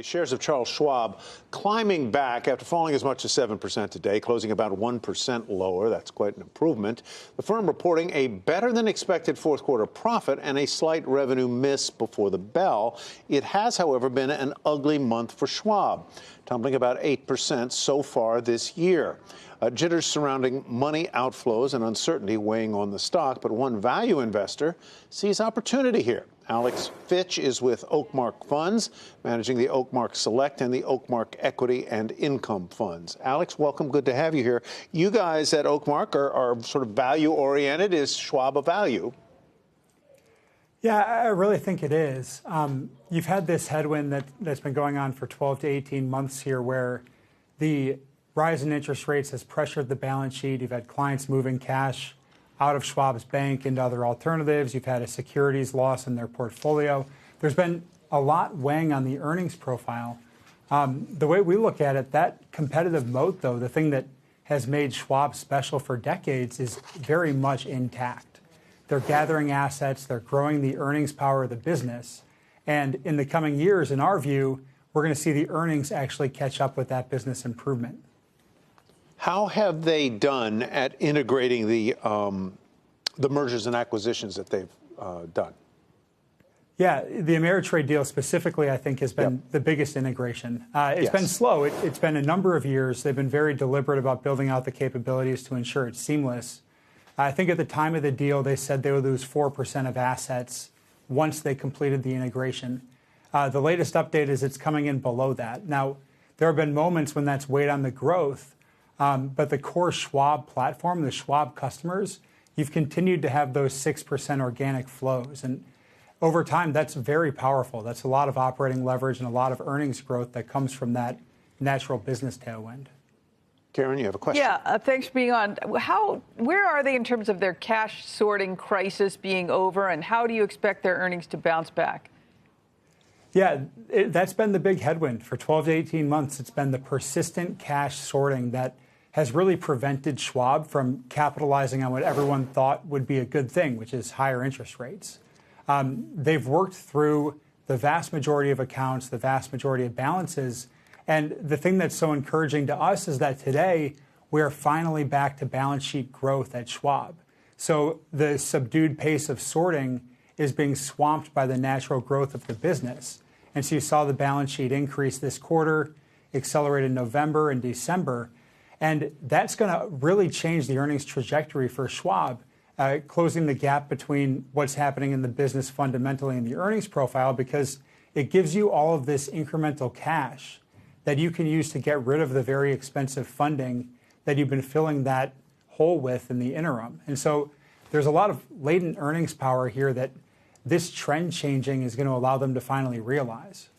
Shares of Charles Schwab climbing back after falling as much as 7% today, closing about 1% lower. That's quite an improvement. The firm reporting a better than expected fourth quarter profit and a slight revenue miss before the bell. It has, however, been an ugly month for Schwab, tumbling about 8% so far this year. Jitters surrounding money outflows and uncertainty weighing on the stock, but one value investor sees opportunity here. Alex Fitch is with Oakmark Funds, managing the Oakmark Select and the Oakmark Equity and Income Funds. Alex, welcome. Good to have you here. You guys at Oakmark are sort of value-oriented. Is Schwab a value? Yeah, I really think it is. You've had this headwind that's been going on for 12 to 18 months here where the rise in interest rates has pressured the balance sheet. You've had clients moving cash out of Schwab's bank into other alternatives. You've had a securities loss in their portfolio. There's been a lot weighing on the earnings profile. The way we look at it, that competitive moat, though, the thing that has made Schwab special for decades is very much intact. They're gathering assets. They're growing the earnings power of the business. And in the coming years, in our view, we're going to see the earnings actually catch up with that business improvement. How have they done at integrating the mergers and acquisitions that they've done? Yeah, the Ameritrade deal specifically, I think, has been the biggest integration. It's been slow. It's been a number of years. They've been very deliberate about building out the capabilities to ensure it's seamless. I think at the time of the deal, they said they would lose 4% of assets once they completed the integration. The latest update is it's coming in below that. Now, there have been moments when that's weighed on the growth. But the core Schwab platform, the Schwab customers, you've continued to have those 6% organic flows. And over time, that's very powerful. That's a lot of operating leverage and a lot of earnings growth that comes from that natural business tailwind. Karen, you have a question. Yeah, thanks for being on. Where are they in terms of their cash sorting crisis being over, and how do you expect their earnings to bounce back? Yeah, that's been the big headwind for 12 to 18 months. It's been the persistent cash sorting that has really prevented Schwab from capitalizing on what everyone thought would be a good thing, which is higher interest rates. They've worked through the vast majority of accounts, the vast majority of balances. And the thing that's so encouraging to us is that today we are finally back to balance sheet growth at Schwab. So the subdued pace of sorting is being swamped by the natural growth of the business. And so you saw the balance sheet increase this quarter, accelerate in November and December. And that's going to really change the earnings trajectory for Schwab, closing the gap between what's happening in the business fundamentally and the earnings profile, because it gives you all of this incremental cash that you can use to get rid of the very expensive funding that you've been filling that hole with in the interim. And so there's a lot of latent earnings power here that this trend changing is going to allow them to finally realize.